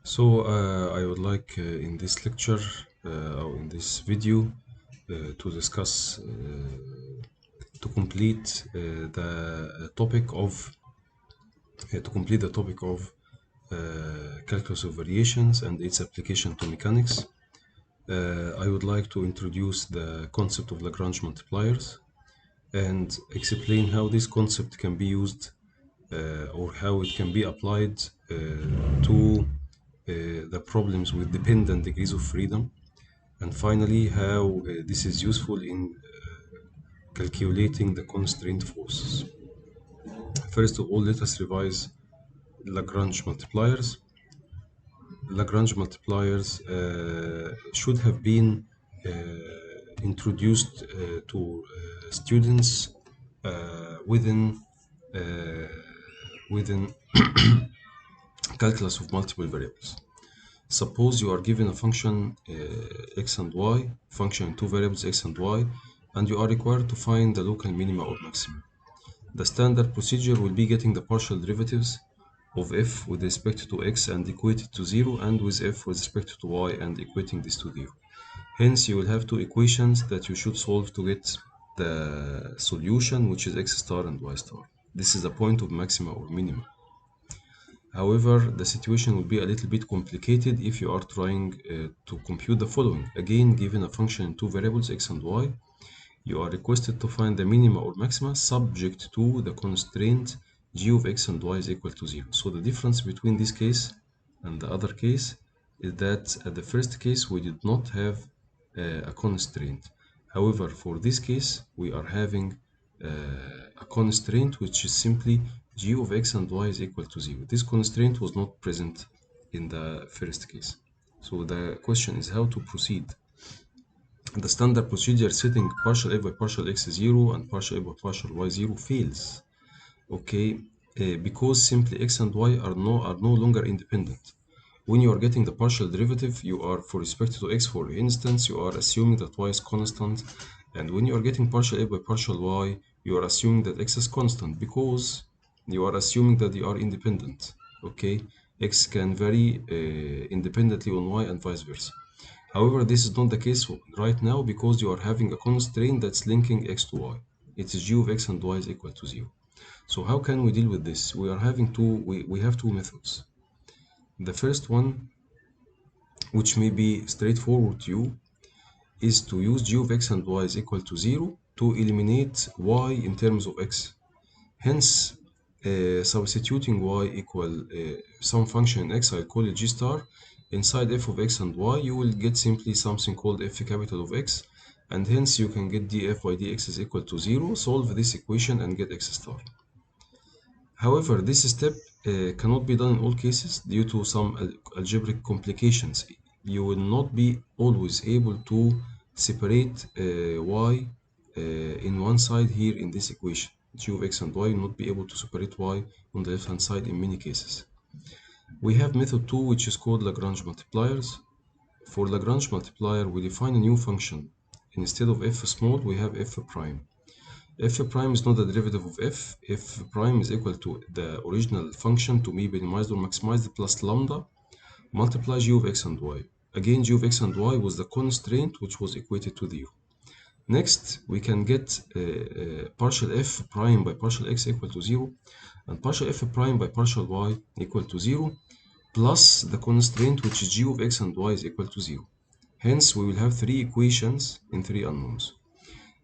I would like in this lecture or in this video to discuss to complete the topic of calculus of variations and its application to mechanics. I would like to introduce the concept of Lagrange multipliers and explain how this concept can be used or how it can be applied to the problems with dependent degrees of freedom, and finally how this is useful in calculating the constraint forces. First of all, let us revise Lagrange multipliers. Lagrange multipliers should have been introduced to students within within calculus of multiple variables. Suppose you are given a function x and y, function in two variables x and y, and you are required to find the local minima or maxima. The standard procedure will be getting the partial derivatives of f with respect to x and equate it to 0, and with f with respect to y and equating this to 0. Hence, you will have two equations that you should solve to get the solution, which is x star and y star. This is the point of maxima or minima. However, the situation will be a little bit complicated if you are trying to compute the following. Again, given a function in two variables x and y, you are requested to find the minima or maxima subject to the constraint g of x and y is equal to 0. So the difference between this case and the other case is that at the first case we did not have a constraint. However, for this case we are having a constraint which is simply g of x and y is equal to 0. This constraint was not present in the first case. So the question is how to proceed. The standard procedure setting partial f by partial x 0 and partial f by partial y 0 fails. Okay, because simply x and y are no longer independent. When you are getting the partial derivative, you are, for respect to x, for instance, you are assuming that y is constant, and when you are getting partial f by partial y, you are assuming that x is constant because you are assuming that they are independent. Okay, x can vary independently on y and vice versa. However, this is not the case right now because you are having a constraint that's linking x to y. It is g of x and y is equal to 0. So how can we deal with this? We have two methods. The first one, which may be straightforward to you, is to use g of x and y is equal to 0 to eliminate y in terms of x. Hence, substituting y equal some function in x, I'll call it g star. Inside f of x and y, you will get simply something called f capital of x, and hence you can get df by dx is equal to 0, solve this equation and get x star. However, this step cannot be done in all cases due to some algebraic complications. You will not be always able to separate y in one side here in this equation. G of x and y will not be able to separate y on the left hand side in many cases. We have method 2, which is called Lagrange multipliers. For Lagrange multiplier, we define a new function. Instead of f small, we have f prime. F prime is not the derivative of f. F prime is equal to the original function to be minimized or maximized plus lambda multiply g of x and y. Again, g of x and y was the constraint which was equated to 0. Next, we can get partial f prime by partial x equal to 0 and partial f prime by partial y equal to 0 plus the constraint which is g of x and y is equal to 0. Hence, we will have three equations in three unknowns.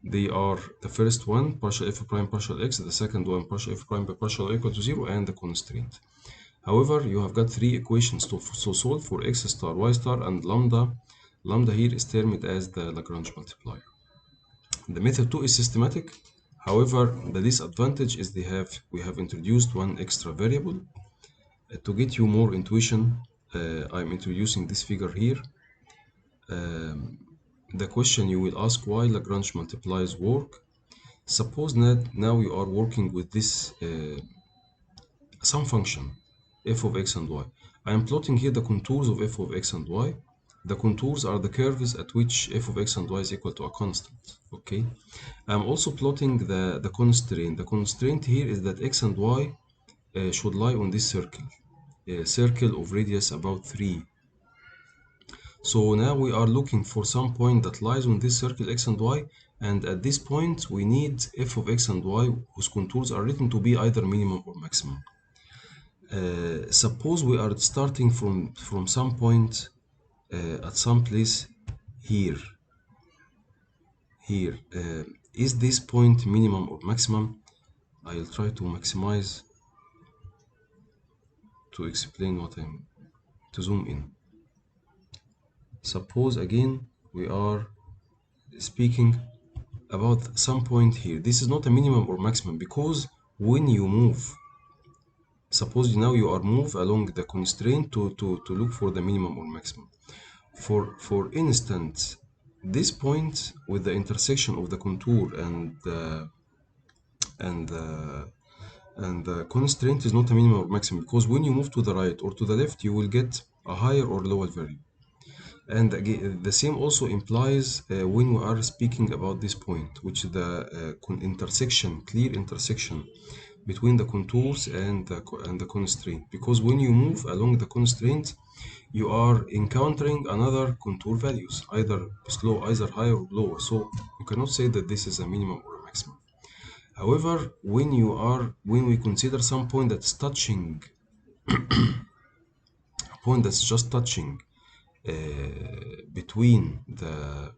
They are the first one, partial f prime partial x, the second one, partial f prime by partial y equal to 0, and the constraint. However, you have got three equations to solve for x star, y star, and lambda. Lambda here is termed as the Lagrange multiplier. The method 2 is systematic. However, the disadvantage is we have introduced one extra variable. To get you more intuition, I'm introducing this figure here. The question you will ask why Lagrange multipliers work. Suppose that now you are working with this some function f of x and y. I am plotting here the contours of f of x and y. The contours are the curves at which f of x and y is equal to a constant. Okay. I'm also plotting the constraint. The constraint here is that x and y should lie on this circle. circle of radius about 3. So now we are looking for some point that lies on this circle x and y, and at this point we need f of x and y whose contours are written to be either minimum or maximum. Suppose we are starting from some point at some place here. Is this point minimum or maximum? I'll try to maximize to explain what I'm to zoom in. Suppose again we are speaking about some point here. This is not a minimum or maximum because when you move, suppose now you are move along the constraint to look for the minimum or maximum. For instance, this point with the intersection of the contour and the and the constraint is not a minimum or maximum because when you move to the right or to the left you will get a higher or lower value. And again, the same also implies when we are speaking about this point, which is the clear intersection between the contours and the constraint. Because when you move along the constraint, you are encountering another contour values, either higher or lower. So you cannot say that this is a minimum or a maximum. However, when we consider some point that's touching, a point that's just touching between the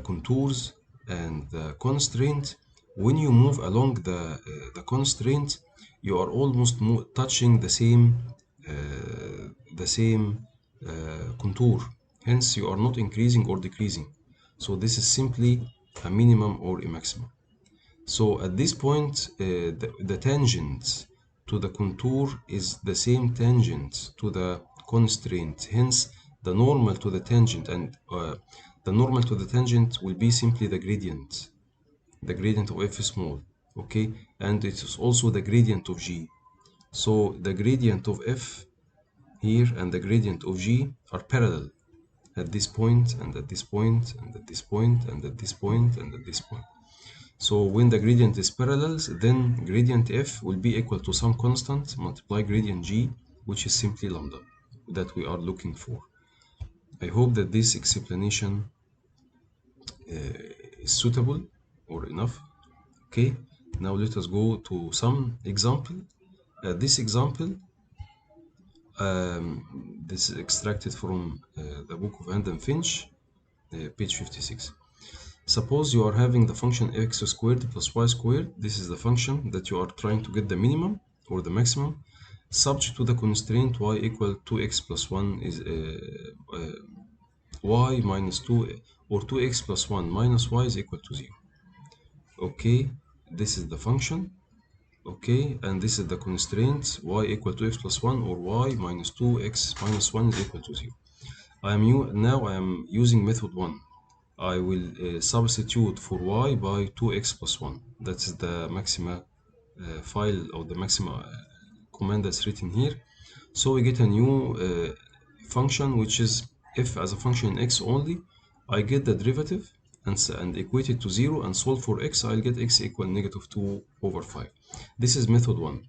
contours and the constraint, when you move along the constraint, you are almost touching the same contour. Hence, you are not increasing or decreasing. So this is simply a minimum or a maximum. So at this point, the tangent to the contour is the same tangent to the constraint. Hence, the normal to the tangent will be simply the gradient of f small, okay? And it is also the gradient of g. So the gradient of f here and the gradient of g are parallel at this point and at this point and at this point and at this point and at this point. So when the gradient is parallel, then gradient f will be equal to some constant multiply gradient g, which is simply lambda that we are looking for. I hope that this explanation is suitable or enough. Okay, now let us go to some example. This example, this is extracted from the book of Hand and Finch, page 56. Suppose you are having the function x squared plus y squared. This is the function that you are trying to get the minimum or the maximum, subject to the constraint y equal 2x plus 1 is y minus 2 or 2x plus 1 minus y is equal to 0. Okay, this is the function. Okay, and this is the constraint y equal to x plus 1 or y minus 2x minus 1 is equal to 0. Now I am using method 1. I will substitute for y by 2x plus 1. That's the maxima file or the maxima command that's written here. So we get a new function which is f as a function in x only. I get the derivative and equate it to 0 and solve for x. I'll get x equal negative 2 over 5. This is method 1.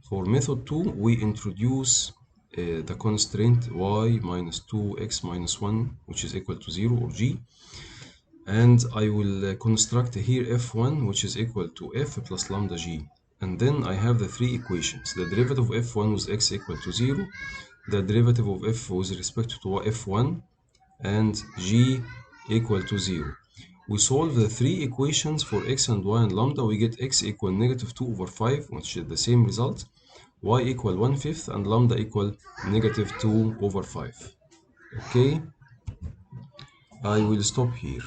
For method 2, we introduce the constraint y minus 2x minus 1, which is equal to 0 or g. And I will construct here f1 which is equal to f plus lambda g, and then I have the three equations: the derivative of f1 with x equal to 0, the derivative of f with respect to f1, and g equal to 0. We solve the three equations for x and y and lambda. We get x equal negative 2 over 5, which is the same result, y equal 1/5, and lambda equal negative 2 over 5. Okay, I will stop here.